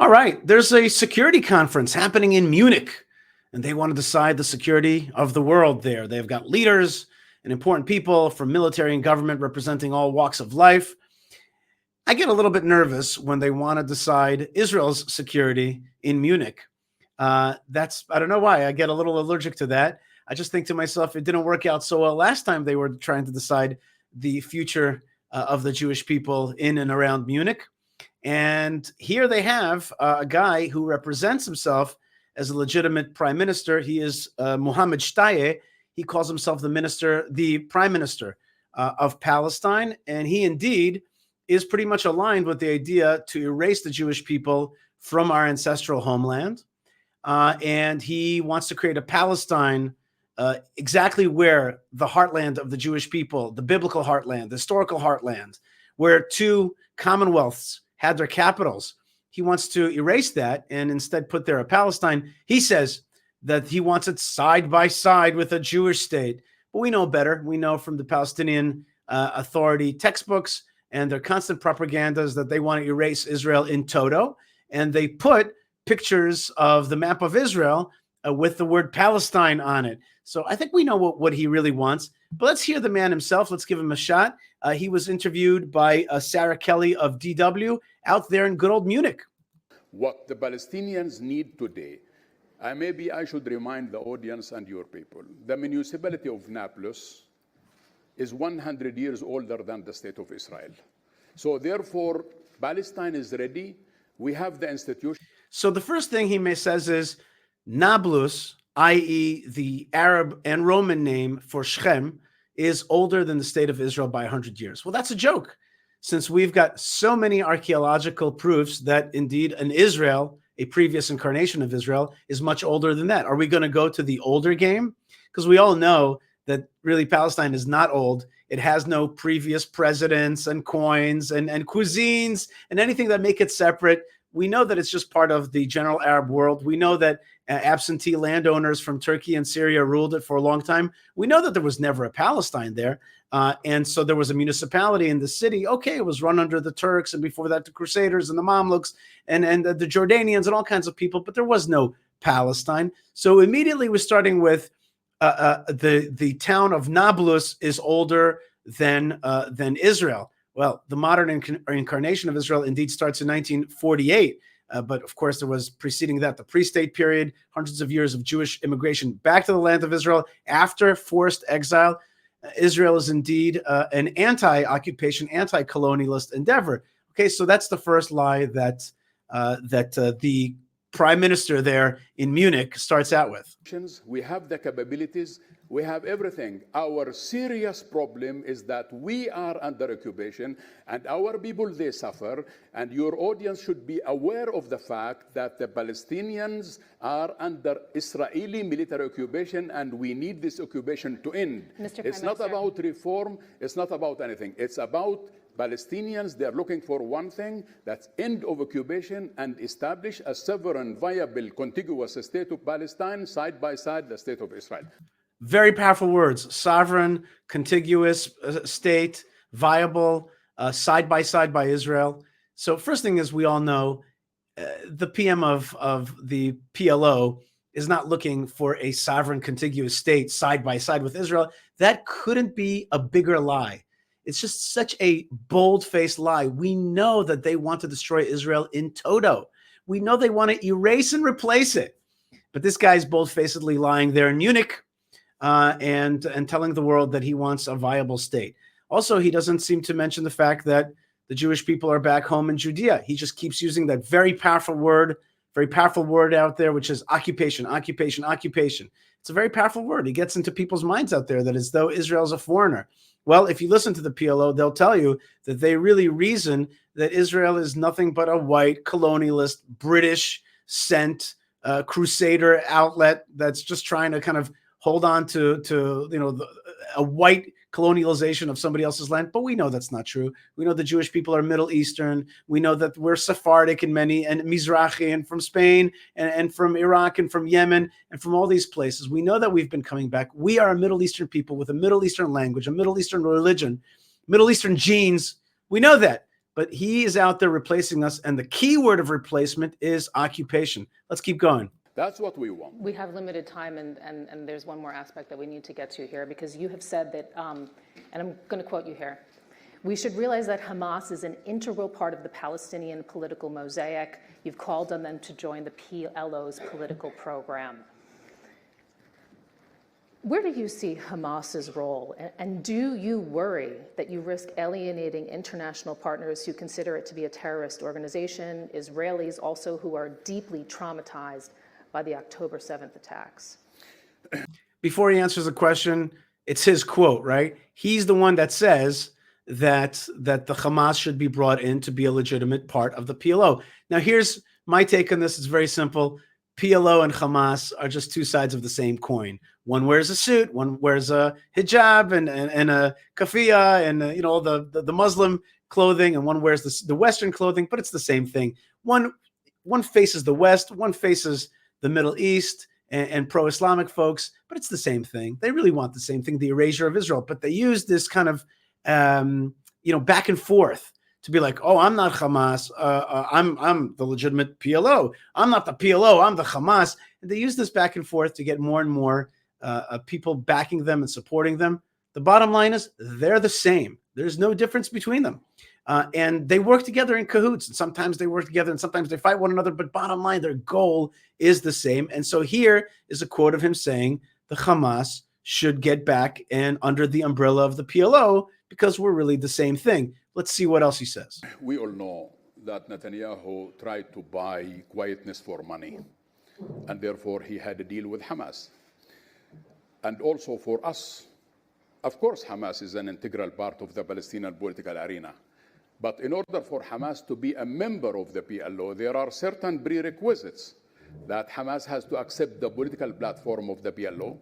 All right, there's a security conference happening in Munich, and they want to decide the security of the world there. They've got leaders and important people from military and government representing all walks of life. I get a little bit nervous when they want to decide Israel's security in Munich. I don't know why. I get a little allergic to that. I just think to myself, it didn't work out so well last time they were trying to decide the future of the Jewish people in and around Munich. And here they have a guy who represents himself as a legitimate prime minister. He is Mohammad Shtayyeh. He calls himself the prime minister of Palestine. And he indeed is pretty much aligned with the idea to erase the Jewish people from our ancestral homeland. And he wants to create a Palestine exactly where the heartland of the Jewish people, the biblical heartland, the historical heartland, where two commonwealths had their capitals. He wants to erase that and instead put there a Palestine. He says that he wants it side by side with a Jewish state. But we know better. We know from the Palestinian Authority textbooks and their constant propagandas that they want to erase Israel in toto. And they put pictures of the map of Israel with the word Palestine on it. So I think we know what he really wants. But let's hear the man himself. Let's give him a shot. He was interviewed by Sarah Kelly of DW out there in good old Munich. What the Palestinians need today, maybe I should remind the audience and your people, the municipality of Nablus is 100 years older than the state of Israel. So therefore, Palestine is ready. We have the institution. So the first thing he says is Nablus, i.e. the Arab and Roman name for Shechem, is older than the state of Israel by 100 years. Well, that's a joke, since we've got so many archaeological proofs that indeed an Israel, a previous incarnation of Israel, is much older than that. Are we going to go to the older game? Because we all know that really Palestine is not old. It has no previous presidents and coins and cuisines and anything that make it separate. We know that it's just part of the general Arab world. We know that absentee landowners from Turkey and Syria ruled it for a long time. We know that there was never a Palestine there. And so there was a municipality in the city. Okay, it was run under the Turks, and before that, the Crusaders and the Mamluks and the Jordanians and all kinds of people, but there was no Palestine. So immediately we're starting with the town of Nablus is older than Israel. Well, the modern incarnation of Israel indeed starts in 1948. But of course, there was preceding that the pre-state period, hundreds of years of Jewish immigration back to the land of Israel after forced exile. Israel is indeed an anti-occupation, anti-colonialist endeavor. Okay, so that's the first lie that the prime minister there in Munich starts out with. We have the capabilities. We have everything. Our serious problem is that we are under occupation and our people, they suffer. And your audience should be aware of the fact that the Palestinians are under Israeli military occupation and we need this occupation to end. It's not about reform. It's not about anything. It's about Palestinians. They're looking for one thing, that's end of occupation and establish a sovereign, viable, contiguous state of Palestine side by side the state of Israel. Very powerful words: sovereign, contiguous state, viable, side by Israel. So first thing is, we all know the PM of the PLO is not looking for a sovereign, contiguous state side by side with Israel. That couldn't be a bigger lie. It's just such a bold-faced lie. We know that they want to destroy Israel in toto. We know they want to erase and replace it. But this guy's bold-facedly lying there in Munich and telling the world that he wants a viable state. Also, he doesn't seem to mention the fact that the Jewish people are back home in Judea. He just keeps using that very powerful word out there, which is occupation, occupation, occupation. It's a very powerful word. He gets into people's minds out there that as though Israel's a foreigner. Well, if you listen to the PLO, they'll tell you that they really reason that Israel is nothing but a white, colonialist, British sent crusader outlet that's just trying to kind of hold on to a white colonialization of somebody else's land. But we know that's not true. We know the Jewish people are Middle Eastern. We know that we're Sephardic and Mizrahi and from Spain and from Iraq and from Yemen and from all these places. We know that we've been coming back. We are a Middle Eastern people with a Middle Eastern language, a Middle Eastern religion, Middle Eastern genes. We know that. but he is out there replacing us. And the key word of replacement is occupation. Let's keep going. That's what we want. We have limited time, and there's one more aspect that we need to get to here, because you have said that, and I'm going to quote you here, "We should realize that Hamas is an integral part of the Palestinian political mosaic. You've called on them to join the PLO's political program." Where do you see Hamas's role? And do you worry that you risk alienating international partners who consider it to be a terrorist organization, Israelis also who are deeply traumatized by the October 7th attacks? Before he answers the question, it's his quote, right? He's the one that says that the Hamas should be brought in to be a legitimate part of the PLO. Now, here's my take on this. It's very simple. PLO and Hamas are just two sides of the same coin. One wears a suit, one wears a hijab and a kafia and you know, all the Muslim clothing, and one wears the Western clothing, but it's the same thing. One faces the West, one faces the Middle East and pro-Islamic folks, but it's the same thing. They really want the same thing, the erasure of Israel, but they use this kind of you know, back and forth to be like, oh, I'm not Hamas, I'm the legitimate PLO. I'm not the PLO, I'm the Hamas. And they use this back and forth to get more and more people backing them and supporting them. The bottom line is they're the same. There's no difference between them. And they work together in cahoots. And sometimes they work together and sometimes they fight one another. But bottom line, their goal is the same. And so here is a quote of him saying the Hamas should get back and under the umbrella of the PLO because we're really the same thing. Let's see what else he says. We all know that Netanyahu tried to buy quietness for money, and therefore he had a deal with Hamas. And also for us, of course, Hamas is an integral part of the Palestinian political arena. But in order for Hamas to be a member of the PLO, there are certain prerequisites that Hamas has to accept the political platform of the PLO,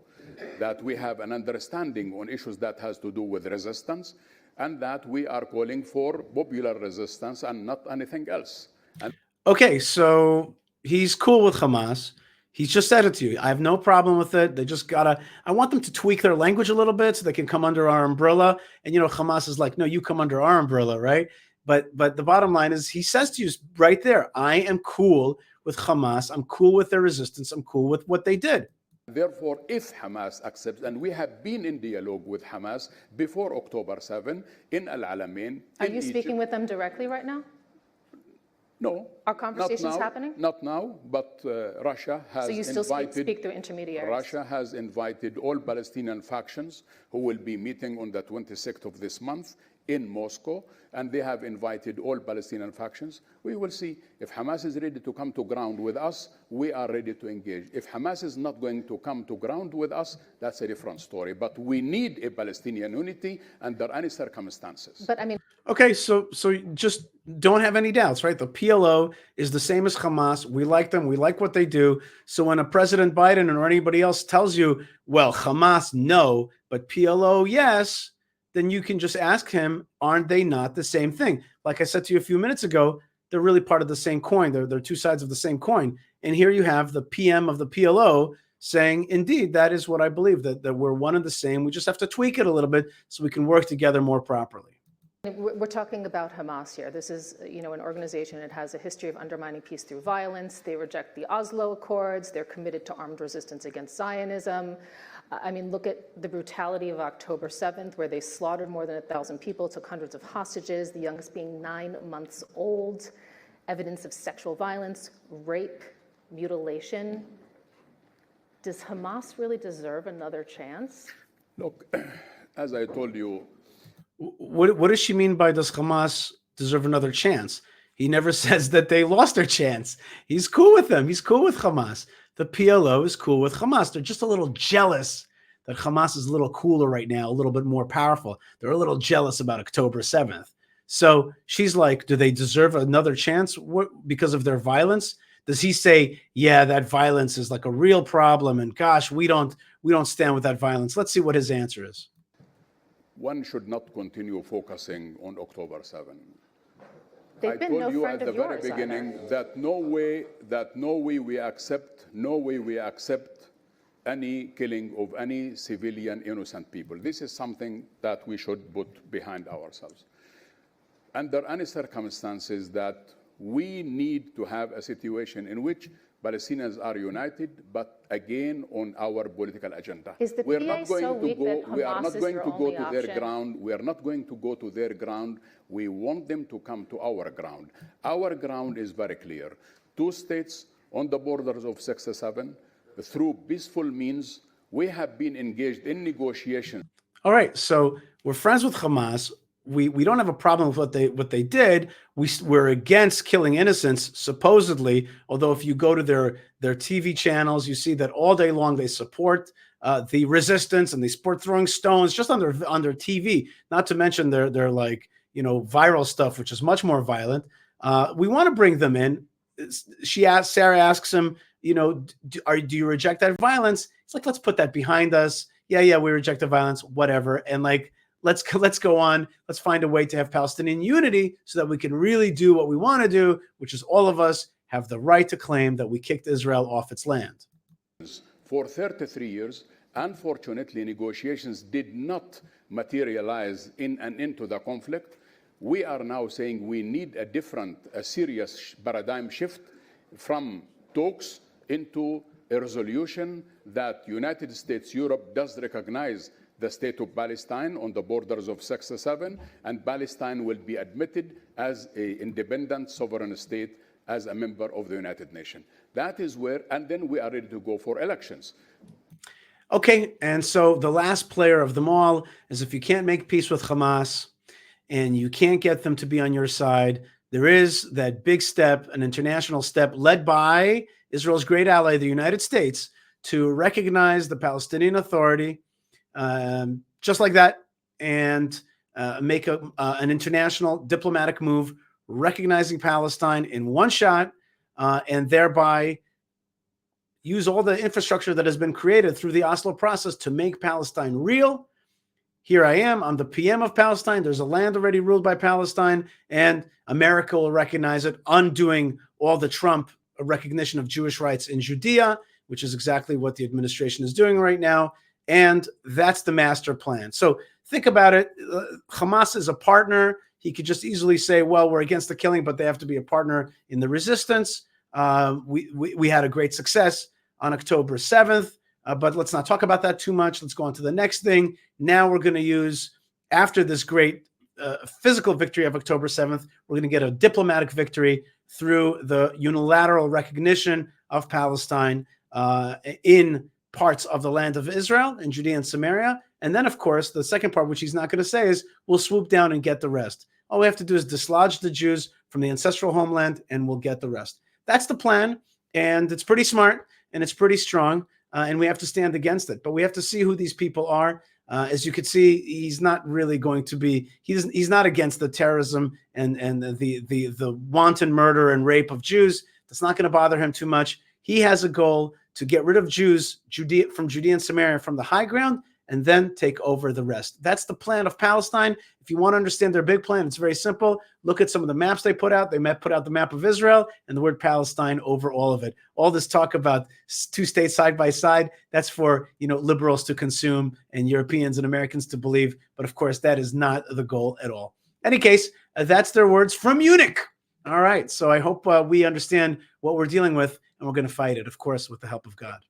that we have an understanding on issues that has to do with resistance, and that we are calling for popular resistance and not anything else. Okay, so he's cool with Hamas. He's just said it to you. I have no problem with it. They just gotta, I want them to tweak their language a little bit so they can come under our umbrella. And, you know, Hamas is like, no, you come under our umbrella, right? But the bottom line is he says to you right there, I am cool with Hamas. I'm cool with their resistance. I'm cool with what they did. Therefore, if Hamas accepts, and we have been in dialogue with Hamas before October 7 in Al Alamein. Are you speaking with them directly right now? No. Are conversations happening? Not now, but Russia has invited. So you still speak through intermediaries? Russia has invited all Palestinian factions who will be meeting on the 26th of this month in Moscow, and they have invited all Palestinian factions. We will see. If Hamas is ready to come to ground with us, we are ready to engage. If Hamas is not going to come to ground with us, that's a different story. But we need a Palestinian unity under any circumstances. But I mean, okay, so just don't have any doubts, right? The PLO is the same as Hamas. We like them. We like what they do. So when a President Biden or anybody else tells you, well, Hamas, no, but PLO, yes, then you can just ask him, aren't they not the same thing? Like I said to you a few minutes ago, they're really part of the same coin. They're two sides of the same coin. And here you have the PM of the PLO saying, indeed, that is what I believe, that we're one and the same. We just have to tweak it a little bit so we can work together more properly. we're talking about Hamas here. This is, you know, an organization that has a history of undermining peace through violence. They reject the Oslo Accords. They're committed to armed resistance against Zionism. I mean, look at the brutality of October 7th, where they slaughtered more than 1,000 people, took hundreds of hostages, the youngest being 9 months old, evidence of sexual violence, rape, mutilation. Does Hamas really deserve another chance? Look, as I told you, what does she mean by does Hamas deserve another chance? He never says that they lost their chance. He's cool with them. He's cool with Hamas. The PLO is cool with Hamas. They're just a little jealous that Hamas is a little cooler right now, a little bit more powerful. They're a little jealous about October 7th. So she's like, do they deserve another chance because of their violence? Does he say, yeah, that violence is like a real problem, and gosh, we don't stand with that violence? Let's see what his answer is. One should not continue focusing on October 7. They've been no friend of yours. I told you at the very beginning that no way we accept any killing of any civilian innocent people. This is something that we should put behind ourselves. under any circumstances that we need to have a situation in which Palestinians are united, but again on our political agenda. Is the PA so weak that Hamas is your only option? We are not going to go to their ground. We want them to come to our ground. Our ground is very clear. 2 states on the borders of 67, through peaceful means. We have been engaged in negotiations. All right, so we're friends with Hamas. We don't have a problem with what they did. We're against killing innocents, supposedly. Although if you go to their TV channels, you see that all day long they support the resistance and they support throwing stones just on their TV. Not to mention their like viral stuff, which is much more violent. We want to bring them in. Sarah asks him, do you reject that violence? It's like, let's put that behind us. Yeah, we reject the violence, whatever. And like, let's go on. Let's find a way to have Palestinian unity so that we can really do what we want to do, which is all of us have the right to claim that we kicked Israel off its land. For 33 years, unfortunately, negotiations did not materialize in and into the conflict. We are now saying we need a serious paradigm shift from talks into a resolution that United States, Europe does recognize the state of Palestine on the borders of 67, and Palestine will be admitted as an independent sovereign state as a member of the United Nations. That is where, and then we are ready to go for elections. Okay, and so the last player of them all is if you can't make peace with Hamas and you can't get them to be on your side, there is that big step, an international step led by Israel's great ally, the United States, to recognize the Palestinian Authority, just like that, and make an international diplomatic move recognizing Palestine in one shot, and thereby use all the infrastructure that has been created through the Oslo process to make Palestine real. Here I am, I'm the PM of Palestine. There's a land already ruled by Palestine, and America will recognize it, undoing all the Trump recognition of Jewish rights in Judea, which is exactly what the administration is doing right now. And that's the master plan. So think about it. Hamas is a partner. He could just easily say, well, we're against the killing, but they have to be a partner in the resistance. We had a great success on October 7th, but let's not talk about that too much. Let's go on to the next thing. Now we're going to use, after this great physical victory of October 7th, we're going to get a diplomatic victory through the unilateral recognition of Palestine in parts of the land of Israel, in Judea and Samaria. And then, of course, the second part, which he's not going to say, is we'll swoop down and get the rest. All we have to do is dislodge the Jews from the ancestral homeland, and we'll get the rest. That's the plan, and it's pretty smart, and it's pretty strong, and we have to stand against it. But we have to see who these people are. As you could see, he's not really going to be, he's not against the terrorism and the wanton murder and rape of Jews. That's not going to bother him too much. He has a goal to get rid of Jews from Judea and Samaria from the high ground and then take over the rest. That's the plan of Palestine. If you want to understand their big plan, it's very simple. Look at some of the maps they put out. They put out the map of Israel and the word Palestine over all of it. All this talk about 2 states side by side, that's for liberals to consume and Europeans and Americans to believe. But of course, that is not the goal at all. In any case, that's their words from Munich. All right. So I hope we understand what we're dealing with, and we're going to fight it, of course, with the help of God.